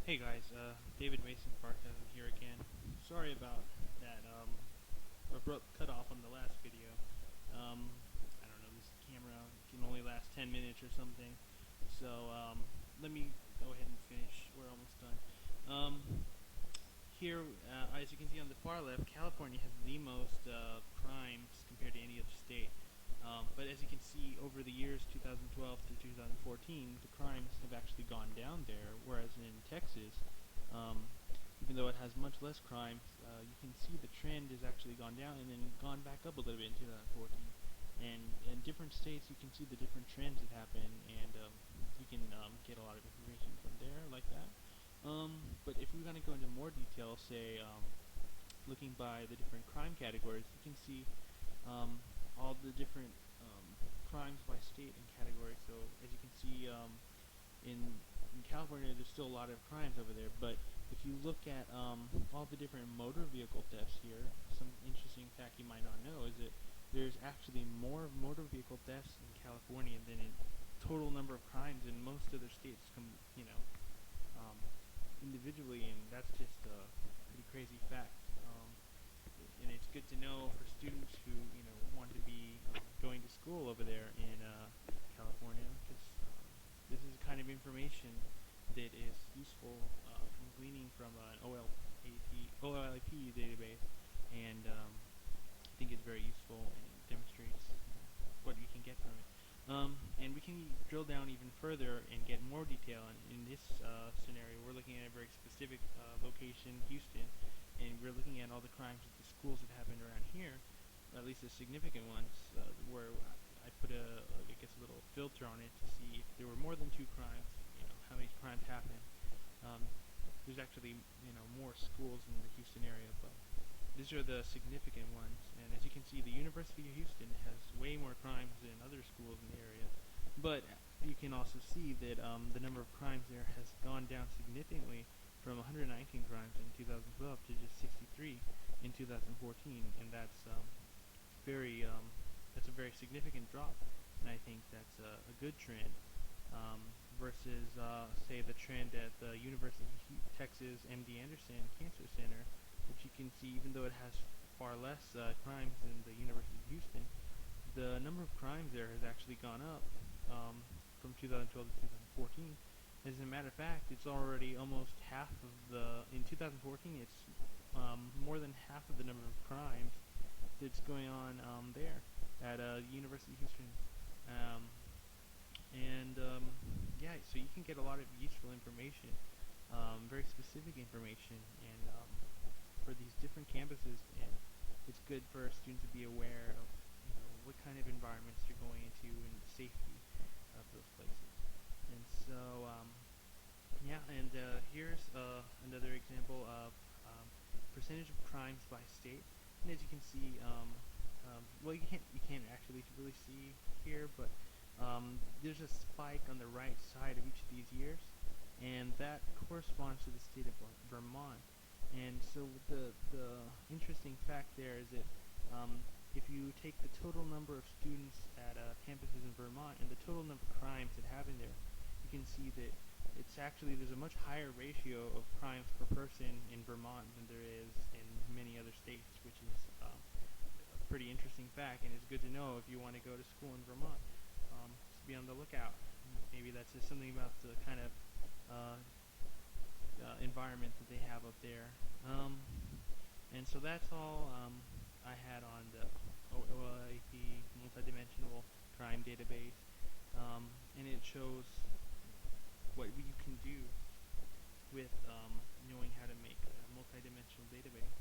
Hey guys, David Mason Barkhausen here again. Sorry about that abrupt cutoff on the last video. I don't know, this camera can only last 10 minutes or something. So let me go ahead and finish. We're almost done. Here, as you can see on the far left, California has the most crimes compared to any other state. But as you can see, over the years 2012 to 2014, the crimes have actually gone down there, whereas in Texas, even though it has much less crimes, you can see the trend has actually gone down and then gone back up a little bit in 2014. And in different states, you can see the different trends that happen, and you can get a lot of information from there like that. But if we're going to go into more detail, say looking by the different crime categories, you can see all the different crimes by state and category. So as you can see, in California, there's still a lot of crimes over there. But if you look at all the different motor vehicle thefts here, some interesting fact you might not know is that there's actually more motor vehicle thefts in California than in total number of crimes in most other states, um, individually, and that's just a pretty crazy fact. And it's good to know for students who want to be going to school over there in California, because this is the kind of information that is useful from gleaning from an OLAP database, and I think it's very useful and it demonstrates what you can get from it. And we can drill down even further and get more detail. And in this scenario, we're looking at a very specific location, Houston, and we're looking at all the crimes at the schools that happened around here, at least the significant ones, where I put I guess a little filter on it to see if there were more than two crimes, how many crimes happened. There's actually, more schools in the Houston area, but these are the significant ones. And as you can see, the University of Houston has way more crimes than other schools in the area. But you can also see that the number of crimes there has gone down significantly from 119 crimes in 2012 to just 63 in 2014, and that's a very significant drop, and I think that's a good trend. Versus, say, the trend at the University of Texas MD Anderson Cancer Center, which you can see, even though it has far less crimes than the University of Houston, the number of crimes there has actually gone up from 2012 to 2014. As a matter of fact, it's already almost half of in 2014, it's more than half of the number of crimes that's going on there at University of Houston. Um, and yeah, so you can get a lot of useful information, very specific information, and for these different campuses, and it's good for students to be aware of what kind of environments they're going into and the safety of those places. And so yeah, and here's another example of percentage of crimes by state. And as you can see, well, you can't actually really see here, but there's a spike on the right side of each of these years, and that corresponds to the state of Vermont. And so the interesting fact there is that if you take the total number of students at campuses in Vermont and the total number of crimes that happen there, you can see that there's a much higher ratio of crimes per person in Vermont than there is in many other states, which is a pretty interesting fact, and it's good to know if you want to go to school in Vermont. Just be on the lookout. Maybe that's just something about the kind of environment that they have up there. And so that's all I had on the OLAP Multidimensional Crime Database, and it shows what you can do with knowing how to make a multidimensional database.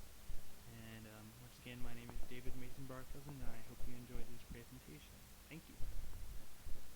And once again, my name is David Mason Barkhausen, and I hope you enjoyed this presentation. Thank you.